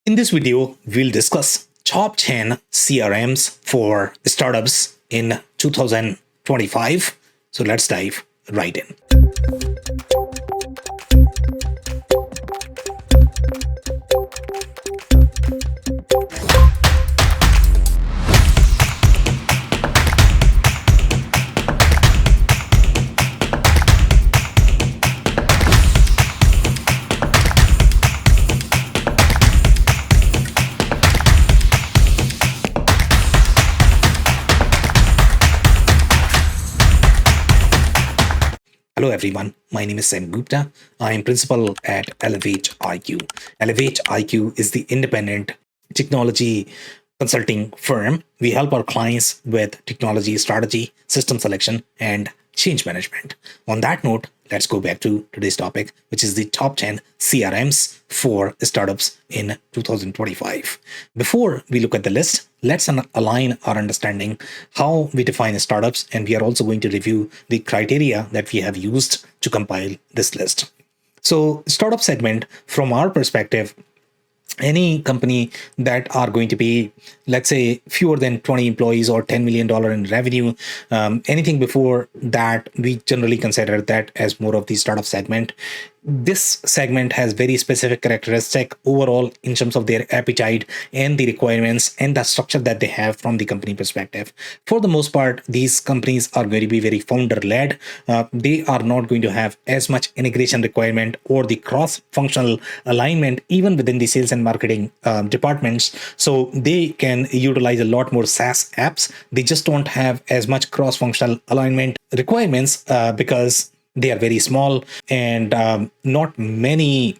In this video, we'll discuss top 10 CRMs for startups in 2025. So let's dive right in. Hello everyone, my name is Sam Gupta. I am principal at Elevate IQ. Elevate IQ is the independent technology consulting firm. We help our clients with technology strategy, system selection, and change management. On that note, let's go back to today's topic, which is the top 10 CRMs for startups in 2025. Before we look at the list, let's align our understanding how we define startups, and we are also going to review the criteria that we have used to compile this list. So, startup segment, from our perspective, any company that are going to be, let's say, fewer than 20 employees or $10 million in revenue, anything before that, we generally consider that as more of the startup segment. This segment has very specific characteristic overall in terms of their appetite and the requirements and the structure that they have from the company perspective. For the most part, these companies are going to be very founder-led. They are not going to have as much integration requirement or the cross-functional alignment even within the sales and marketing departments. So they can utilize a lot more SaaS apps. They just don't have as much cross-functional alignment requirements because they are very small, and not many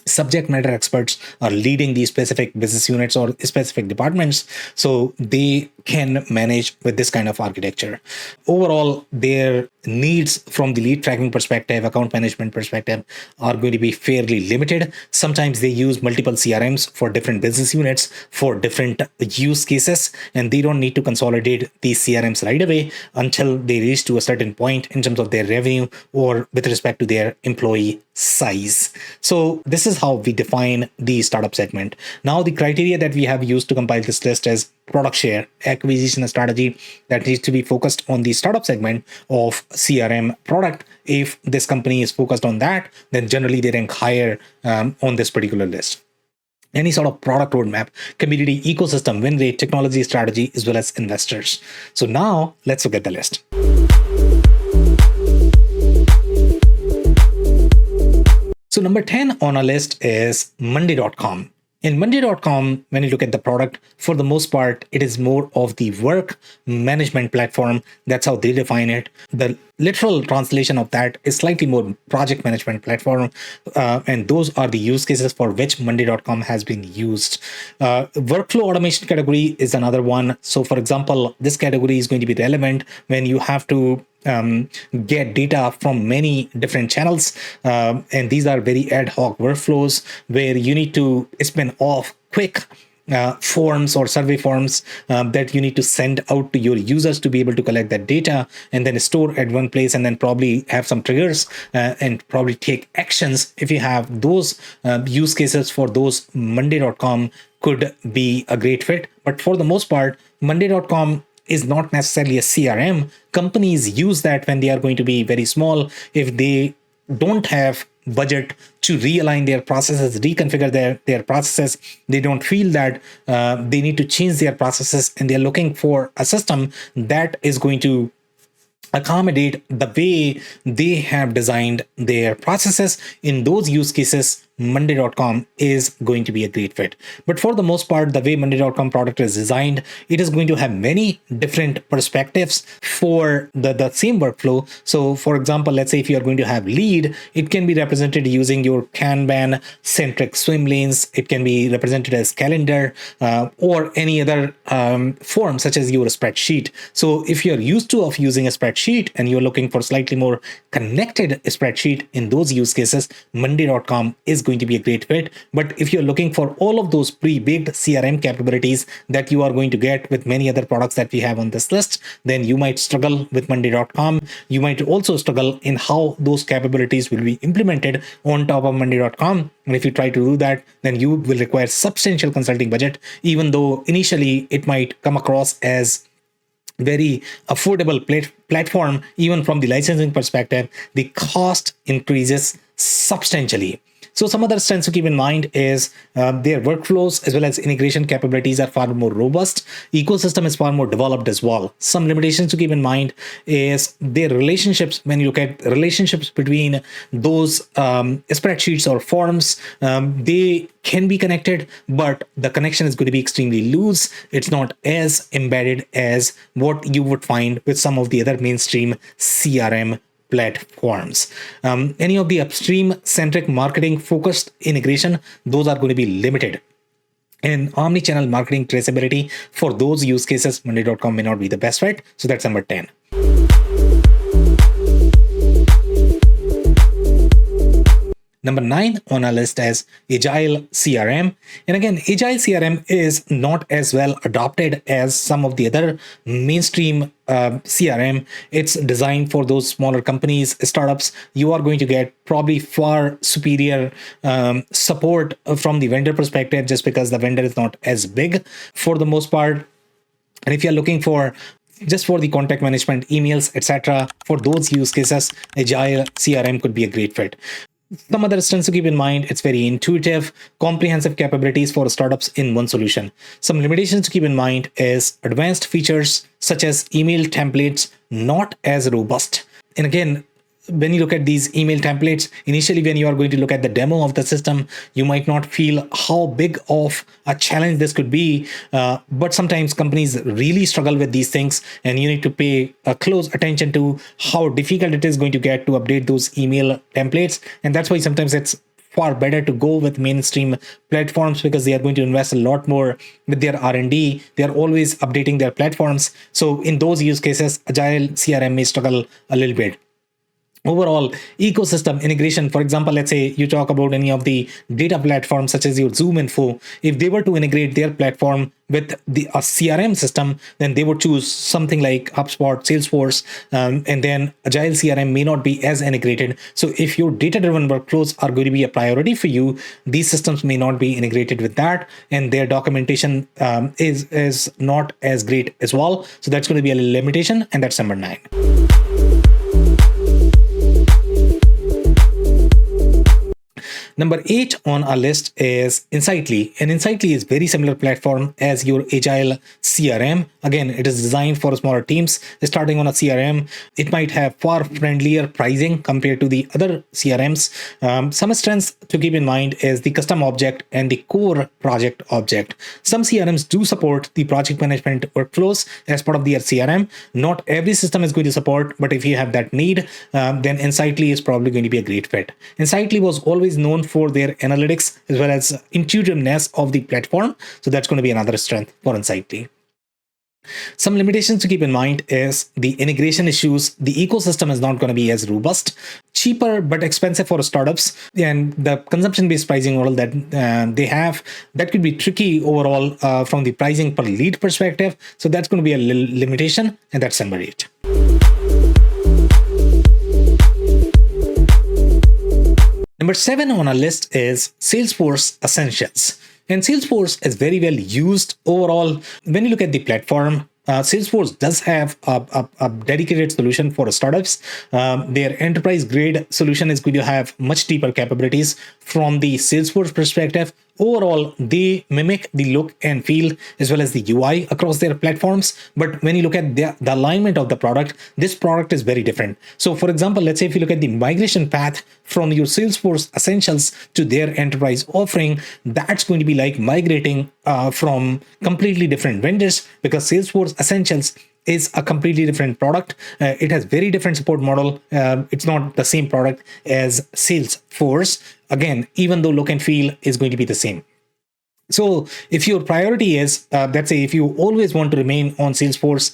subject matter experts are leading these specific business units or specific departments, so they can manage with this kind of architecture. Overall, their needs from the lead tracking perspective, account management perspective, are going to be fairly limited. Sometimes they use multiple CRMs for different business units for different use cases, and they don't need to consolidate these CRMs right away until they reach to a certain point in terms of their revenue or with respect to their employee size. So this is how we define the startup segment. Now, the criteria that we have used to compile this list is product share, acquisition strategy that needs to be focused on the startup segment of CRM product. If this company is focused on that, then generally they rank higher on this particular list. Any sort of product roadmap, community, ecosystem, win rate, technology strategy, as well as investors. So now let's look at the list. So number 10 on our list is Monday.com. In Monday.com, when you look at the product, for the most part, it is more of the work management platform. That's how they define it. The literal translation of that is slightly more project management platform. And those are the use cases for which Monday.com has been used. Workflow automation category is another one. So for example, this category is going to be relevant when you have to get data from many different channels, and these are very ad hoc workflows where you need to spin off quick forms or survey forms that you need to send out to your users to be able to collect that data and then store at one place, and then probably have some triggers and probably take actions. If you have those use cases for those, Monday.com could be a great fit. But for the most part, Monday.com is not necessarily a CRM. Companies use that when they are going to be very small. If they don't have budget to realign their processes, reconfigure their processes, they don't feel that they need to change their processes, and they're looking for a system that is going to accommodate the way they have designed their processes. In those use cases, Monday.com is going to be a great fit. But for the most part, the way Monday.com product is designed, it is going to have many different perspectives for the same workflow. So for example, let's say if you are going to have lead, it can be represented using your Kanban centric swim lanes. It can be represented as calendar or any other form such as your spreadsheet. So if you're used to of using a spreadsheet and you're looking for slightly more connected spreadsheet in those use cases, Monday.com is going to be a great fit. But if you're looking for all of those pre-baked CRM capabilities that you are going to get with many other products that we have on this list, then you might struggle with Monday.com. You might also struggle in how those capabilities will be implemented on top of Monday.com. And if you try to do that, then you will require substantial consulting budget, even though initially it might come across as very affordable platform. Even from the licensing perspective, the cost increases substantially. So some other strengths to keep in mind is their workflows as well as integration capabilities are far more robust. Ecosystem is far more developed as well. Some limitations to keep in mind is their relationships. When you look at relationships between those spreadsheets or forms, they can be connected, but the connection is going to be extremely loose. It's not as embedded as what you would find with some of the other mainstream CRM platforms. Any of the upstream centric marketing focused integration, those are going to be limited. And omni-channel marketing traceability, for those use cases, Monday.com may not be the best fit. So that's number 10. Number 9 on our list is Agile CRM. And again, Agile CRM is not as well adopted as some of the other mainstream CRM. It's designed for those smaller companies, startups. You are going to get probably far superior support from the vendor perspective, just because the vendor is not as big for the most part. And if you're looking for just for the contact management, emails, etc., for those use cases, Agile CRM could be a great fit. Some other strengths to keep in mind: it's very intuitive, comprehensive capabilities for startups in one solution. Some limitations to keep in mind is advanced features such as email templates, not as robust. And again, when you look at these email templates, initially when you are going to look at the demo of the system, you might not feel how big of a challenge this could be. But sometimes companies really struggle with these things, and you need to pay close attention to how difficult it is going to get to update those email templates. And that's why sometimes it's far better to go with mainstream platforms, because they are going to invest a lot more with their R&D. They are always updating their platforms. So in those use cases, Agile CRM may struggle a little bit. Overall ecosystem integration, for example, let's say you talk about any of the data platforms such as your Zoom Info. If they were to integrate their platform with a CRM system, then they would choose something like HubSpot, Salesforce, and then Agile CRM may not be as integrated. So if your data-driven workflows are going to be a priority for you, these systems may not be integrated with that, and their documentation is not as great as well. So that's going to be a limitation, and that's number 9. Number 8 on our list is Insightly. And Insightly is very similar platform as your Agile CRM. Again, it is designed for smaller teams. Starting on a CRM, it might have far friendlier pricing compared to the other CRMs. Some strengths to keep in mind is the custom object and the core project object. Some CRMs do support the project management workflows as part of their CRM. Not every system is going to support, but if you have that need, then Insightly is probably going to be a great fit. Insightly was always known for their analytics as well as intuitiveness of the platform. So that's going to be another strength for Insightly. Some limitations to keep in mind is the integration issues. The ecosystem is not going to be as robust, cheaper but expensive for startups, and the consumption-based pricing model that they have, that could be tricky overall from the pricing per lead perspective. So that's going to be a limitation, and that's number 8. Number 7 on our list is Salesforce Essentials. And Salesforce is very well used overall. When you look at the platform, Salesforce does have a dedicated solution for startups. Their enterprise grade solution is going to have much deeper capabilities from the Salesforce perspective. Overall, they mimic the look and feel as well as the UI across their platforms. But when you look at the alignment of the product, this product is very different. So for example, let's say if you look at the migration path from your Salesforce Essentials to their enterprise offering, that's going to be like migrating from completely different vendors, because Salesforce Essentials is a completely different product. It has very different support model. It's not the same product as Salesforce. Again, even though look and feel is going to be the same. So if your priority is, let's say, if you always want to remain on Salesforce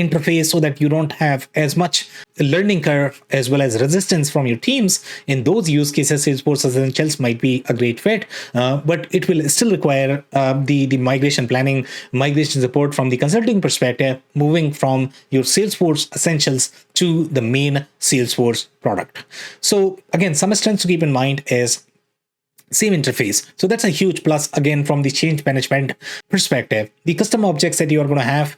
interface so that you don't have as much learning curve as well as resistance from your teams, in those use cases, Salesforce Essentials might be a great fit, but it will still require the migration planning, migration support from the consulting perspective, moving from your Salesforce Essentials to the main Salesforce product. So again, some strengths to keep in mind is same interface. So that's a huge plus again from the change management perspective. The custom objects that you are going to have,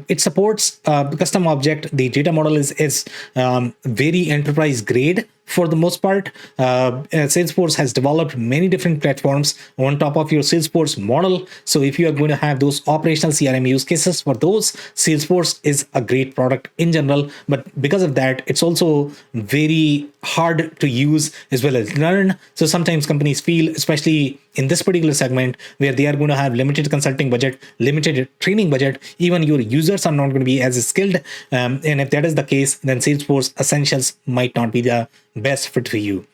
it supports custom object. The data model is very enterprise grade for the most part. Salesforce has developed many different platforms on top of your Salesforce model. So if you are going to have those operational CRM use cases for those, Salesforce is a great product in general. But because of that, it's also very hard to use as well as learn. So sometimes companies feel, especially in this particular segment, where they are going to have limited consulting budget, limited training budget, even your users are not going to be as skilled. And if that is the case, then Salesforce Essentials might not be the best fit for you.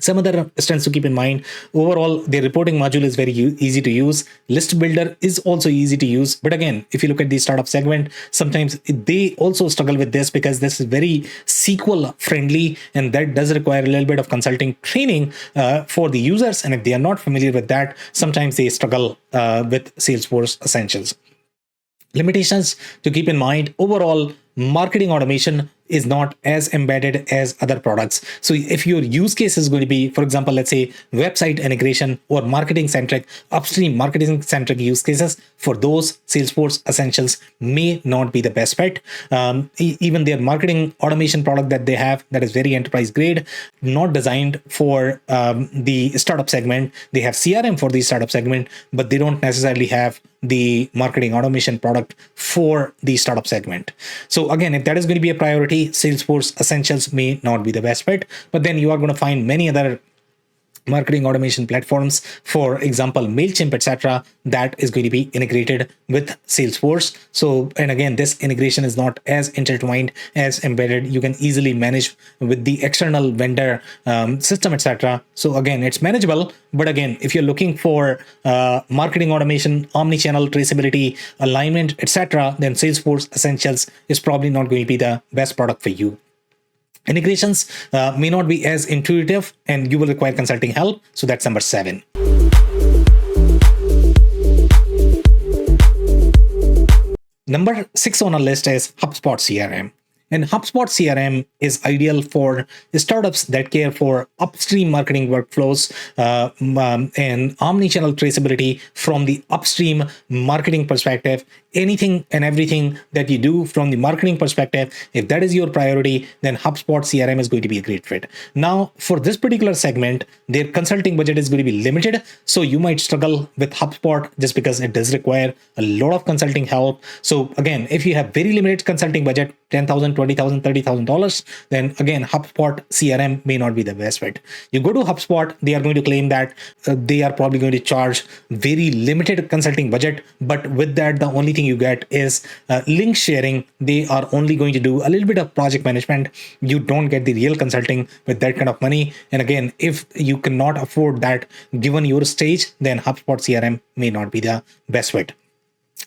Some other strengths to keep in mind: overall, the reporting module is very easy to use. List builder is also easy to use. But again, if you look at the startup segment, sometimes they also struggle with this because this is very SQL friendly, and that does require a little bit of consulting training for the users. And if they are not familiar with that, sometimes they struggle with Salesforce Essentials. Limitations to keep in mind: overall, marketing automation is not as embedded as other products. So if your use case is going to be, for example, let's say website integration or marketing centric, upstream marketing centric use cases, for those, Salesforce Essentials may not be the best fit. Even their marketing automation product that they have, that is very enterprise grade, not designed for the startup segment. They have CRM for the startup segment, but they don't necessarily have the marketing automation product for the startup segment. So again, if that is going to be a priority, Salesforce Essentials may not be the best fit, but then you are going to find many other marketing automation platforms, for example, MailChimp, etc., that is going to be integrated with Salesforce. So, and again, this integration is not as intertwined, as embedded. You can easily manage with the external vendor system, etc. So again, it's manageable. But again, if you're looking for marketing automation, omni-channel traceability, alignment, etc., then Salesforce Essentials is probably not going to be the best product for you. Integrations may not be as intuitive, and you will require consulting help. So that's number 7. Number 6 on our list is HubSpot CRM. And HubSpot CRM is ideal for startups that care for upstream marketing workflows and omni-channel traceability from the upstream marketing perspective. Anything and everything that you do from the marketing perspective, if that is your priority, then HubSpot CRM is going to be a great fit. Now, for this particular segment, their consulting budget is going to be limited. So you might struggle with HubSpot just because it does require a lot of consulting help. So again, if you have very limited consulting budget, $10,000, $20,000, $30,000, then again, HubSpot CRM may not be the best fit. You go to HubSpot, they are going to claim that they are probably going to charge very limited consulting budget. But with that, the only thing you get is link sharing. They are only going to do a little bit of project management. You don't get the real consulting with that kind of money. And again, if you cannot afford that given your stage, then HubSpot CRM may not be the best fit.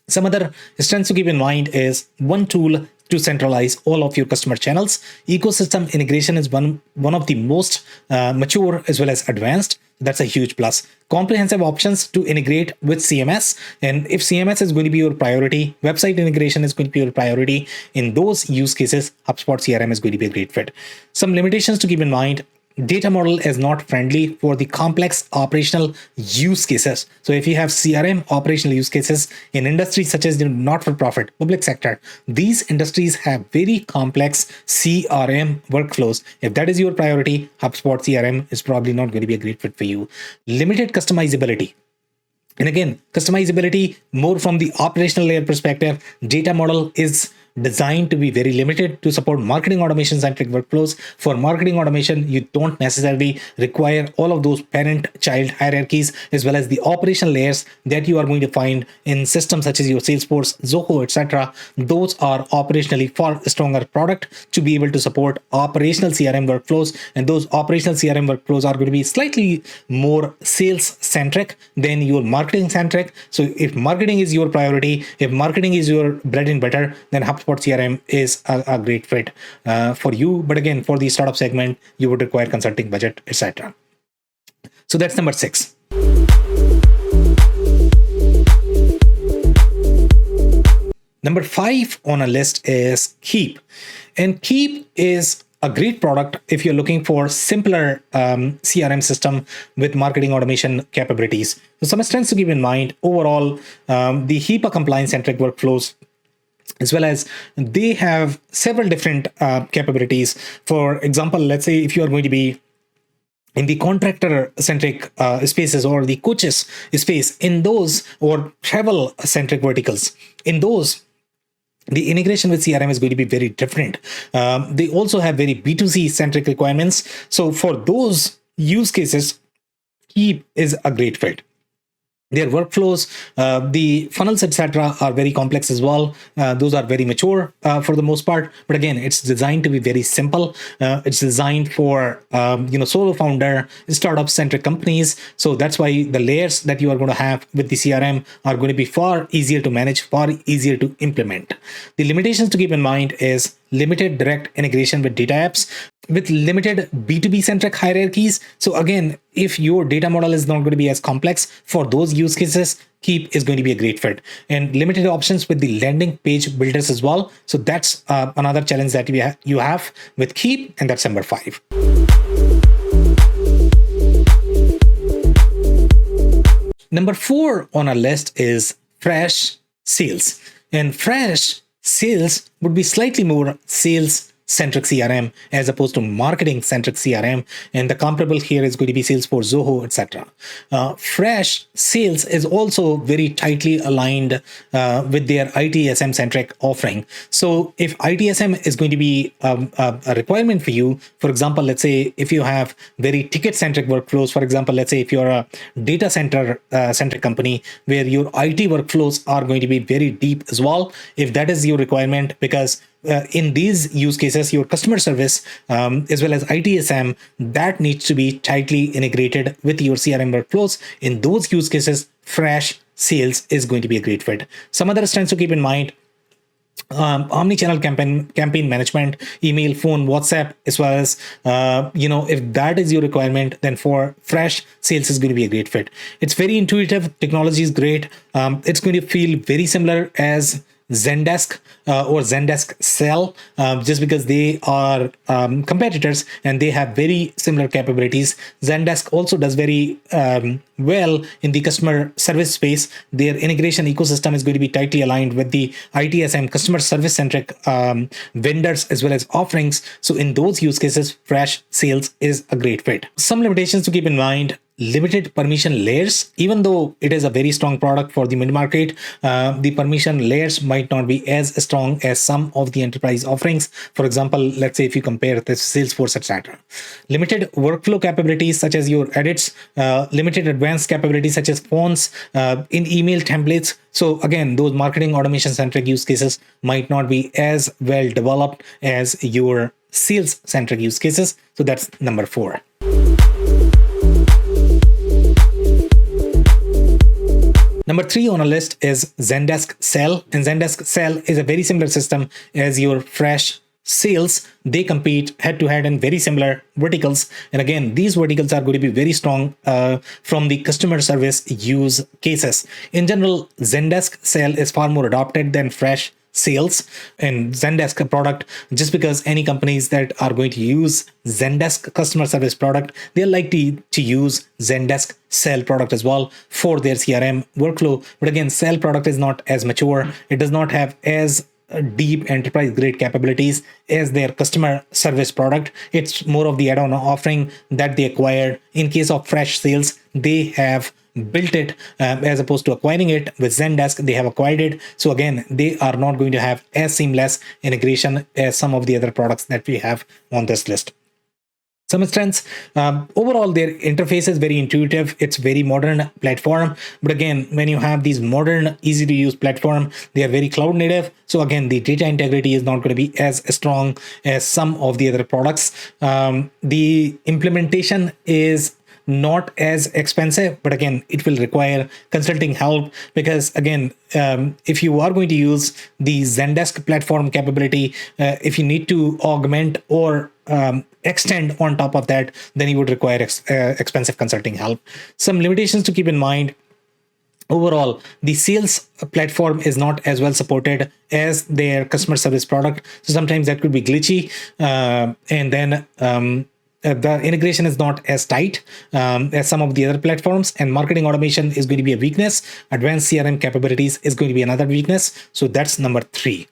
Some other strengths to keep in mind is one tool to centralize all of your customer channels. Ecosystem integration is one of the most mature as well as advanced. That's a huge plus. Comprehensive options to integrate with CMS. And if CMS is going to be your priority, website integration is going to be your priority. In those use cases, HubSpot CRM is going to be a great fit. Some limitations to keep in mind: data model is not friendly for the complex operational use cases. So if you have CRM operational use cases in industries such as the not-for-profit, public sector, these industries have very complex CRM workflows. If that is your priority, HubSpot CRM is probably not going to be a great fit for you. Limited customizability. And again, customizability more from the operational layer perspective. Data model is designed to be very limited to support marketing automation centric workflows. For marketing automation, you don't necessarily require all of those parent-child hierarchies as well as the operational layers that you are going to find in systems such as your Salesforce, Zoho, etc. Those are operationally far stronger product to be able to support operational CRM workflows, and those operational CRM workflows are going to be slightly more sales centric than your marketing centric. So if marketing is your priority, if marketing is your bread and butter, then HubSpot CRM is a great fit for you. But again, for the startup segment, you would require consulting budget, etc. So that's number 6. Number 5 on a list is Keep. And Keep is a great product if you're looking for simpler CRM system with marketing automation capabilities. So some strengths to keep in mind. Overall, the HIPAA compliance-centric workflows, as well as they have several different capabilities. For example, let's say if you are going to be in the contractor-centric spaces or the coaches space, in those, or travel-centric verticals, in those, the integration with CRM is going to be very different. They also have very B2C centric requirements. So for those use cases, Keep is a great fit. Their workflows, the funnels, etc., are very complex as well. Those are very mature for the most part. But again, it's designed to be very simple. It's designed for solo founder, startup-centric companies. So that's why the layers that you are going to have with the CRM are going to be far easier to manage, far easier to implement. The limitations to keep in mind is limited direct integration with data apps, with limited B2B centric hierarchies. So again, if your data model is not going to be as complex for those use cases, Keep is going to be a great fit. And limited options with the landing page builders as well. So that's another challenge that you have with Keep, and that's number 5. Number 4 on our list is Fresh Sales. And Fresh Sales would be slightly more sales-centric CRM as opposed to marketing-centric CRM. And the comparable here is going to be Salesforce, Zoho, etc. Fresh Sales is also very tightly aligned with their ITSM-centric offering. So if ITSM is going to be a requirement for you, for example, let's say if you have very ticket-centric workflows, for example, let's say if you're a data center-centric company where your IT workflows are going to be very deep as well, if that is your requirement, because in these use cases, your customer service as well as ITSM, that needs to be tightly integrated with your CRM workflows. In those use cases, Fresh Sales is going to be a great fit. Some other strengths to keep in mind: omni-channel campaign management, email, phone, WhatsApp, as well as if that is your requirement, then for Fresh Sales is going to be a great fit. It's very intuitive. Technology is great. It's going to feel very similar as Zendesk or Zendesk Sell, just because they are competitors and they have very similar capabilities. Zendesk also does very well in the customer service space. Their integration ecosystem is going to be tightly aligned with the ITSM customer service centric vendors as well as offerings. So in those use cases, Fresh Sales is a great fit. Some limitations to keep in mind: limited permission layers. Even though it is a very strong product for the mid-market, the permission layers might not be as strong as some of the enterprise offerings. For example, let's say if you compare this Salesforce, etc. Limited workflow capabilities such as your edits, limited advanced capabilities such as fonts, in email templates. So again, those marketing automation centric use cases might not be as well developed as your sales centric use cases. So that's number 4. Number 3 on our list is Zendesk Sell, and Zendesk Sell is a very similar system as your Fresh Sales. They compete head-to-head in very similar verticals, and again, these verticals are going to be very strong from the customer service use cases. In general, Zendesk Sell is far more adopted than Fresh Sales and Zendesk product, just because any companies that are going to use Zendesk customer service product, they're likely to use Zendesk Sell product as well for their CRM workflow. But again, Sell product is not as mature. It does not have as deep enterprise grade capabilities as their customer service product. It's more of the add-on offering that they acquired. In case of Fresh Sales, they have built it as opposed to acquiring it. With Zendesk, they have acquired it. So again, they are not going to have as seamless integration as some of the other products that we have on this list. Some strengths, overall their interface is very intuitive. It's very modern platform, but again, when you have these modern, easy to use platform, they are very cloud native. So again, the data integrity is not going to be as strong as some of the other products. The implementation is not as expensive, but again, it will require consulting help, because again, if you are going to use the Zendesk platform capability, if you need to augment or extend on top of that, then you would require expensive consulting help. Some limitations to keep in mind. Overall, the sales platform is not as well supported as their customer service product. So sometimes that could be glitchy. And then the integration is not as tight as some of the other platforms, and marketing automation is going to be a weakness. Advanced CRM capabilities is going to be another weakness. So that's number 3.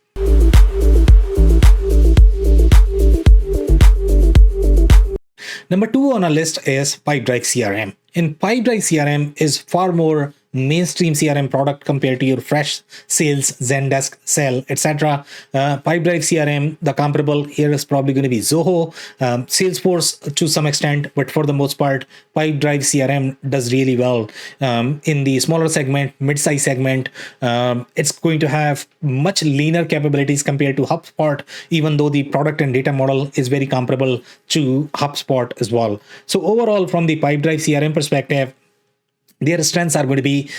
Number 2 on our list is Pipedrive CRM. And Pipedrive CRM is far more mainstream CRM product compared to your Freshsales, Zendesk, Sell, etc. Pipedrive CRM, the comparable here is probably going to be Zoho, Salesforce to some extent, but for the most part, Pipedrive CRM does really well in the smaller segment, mid-size segment. It's going to have much leaner capabilities compared to HubSpot, even though the product and data model is very comparable to HubSpot as well. So overall, from the Pipedrive CRM perspective, their strengths are going to be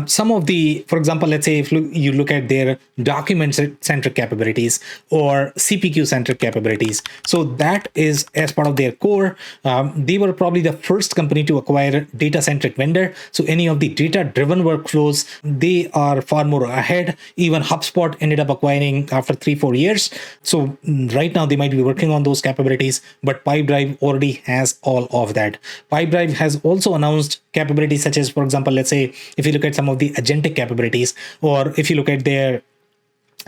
some of the, for example, let's say if you look at their document-centric capabilities or CPQ-centric capabilities. So that is as part of their core. They were probably the first company to acquire data-centric vendor. So any of the data-driven workflows, they are far more ahead. Even HubSpot ended up acquiring after 3-4 years. So right now they might be working on those capabilities, but Pipedrive already has all of that. Pipedrive has also announced capabilities such as, for example, let's say if you look at some of the agentic capabilities, or if you look at their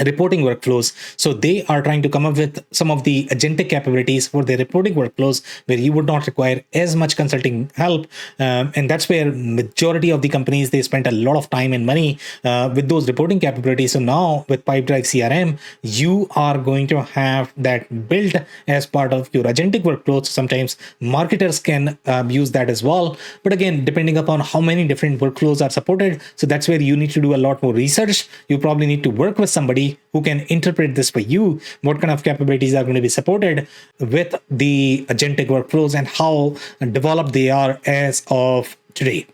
reporting workflows. So they are trying to come up with some of the agentic capabilities for their reporting workflows where you would not require as much consulting help. And that's where majority of the companies, they spent a lot of time and money with those reporting capabilities. So now with Pipedrive CRM, you are going to have that built as part of your agentic workflows. Sometimes marketers can use that as well. But again, depending upon how many different workflows are supported, so that's where you need to do a lot more research. You probably need to work with somebody who can interpret this for you, what kind of capabilities are going to be supported with the agentic workflows and how developed they are as of today.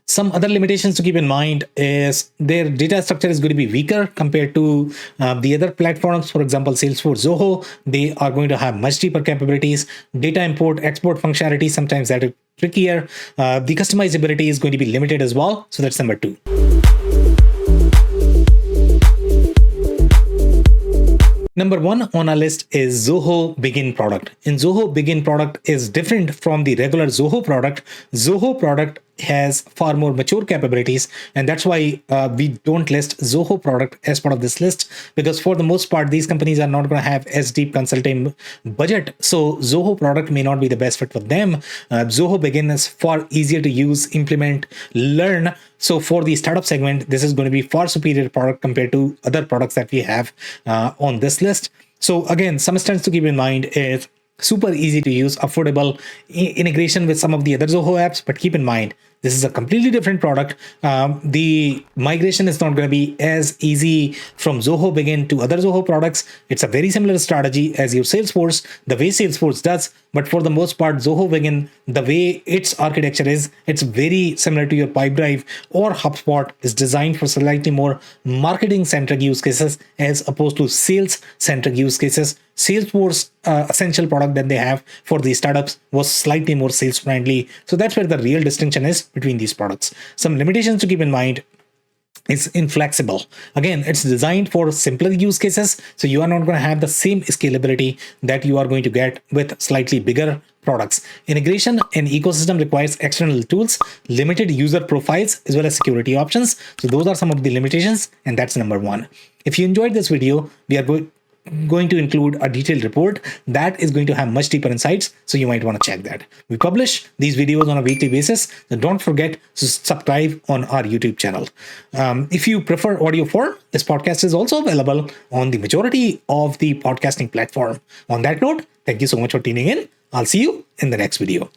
Some other limitations to keep in mind is their data structure is going to be weaker compared to the other platforms. For example, Salesforce, Zoho, they are going to have much deeper capabilities. Data import, export functionality, sometimes that is trickier. The customizability is going to be limited as well. So that's number 2. Number 1 on our list is Zoho Begin product. And Zoho Begin product is different from the regular Zoho product. Zoho product has far more mature capabilities, and that's why we don't list Zoho product as part of this list, because for the most part these companies are not going to have as deep consulting budget. So Zoho product may not be the best fit for them. Zoho Begin is far easier to use, implement, learn. So for the startup segment, this is going to be far superior product compared to other products that we have on this list. So again, some strengths to keep in mind is super easy to use, affordable integration with some of the other Zoho apps. But keep in mind, this is a completely different product. The migration is not going to be as easy from Zoho Begin to other Zoho products. It's a very similar strategy as your Salesforce, the way Salesforce does. But for the most part, Zoho Begin, the way its architecture is, it's very similar to your Pipedrive or HubSpot. Is designed for slightly more marketing-centric use cases as opposed to sales-centric use cases. Salesforce essential product that they have for these startups was slightly more sales friendly. So that's where the real distinction is between these products. Some limitations to keep in mind. It's inflexible. Again, it's designed for simpler use cases. So you are not going to have the same scalability that you are going to get with slightly bigger products. Integration and ecosystem requires external tools, limited user profiles, as well as security options. So those are some of the limitations, and that's number 1. If you enjoyed this video, we are going to include a detailed report that is going to have much deeper insights. So you might want to check that. We publish these videos on a weekly basis. So don't forget to subscribe on our YouTube channel. If you prefer audio form, this podcast is also available on the majority of the podcasting platform. On that note, thank you so much for tuning in. I'll see you in the next video.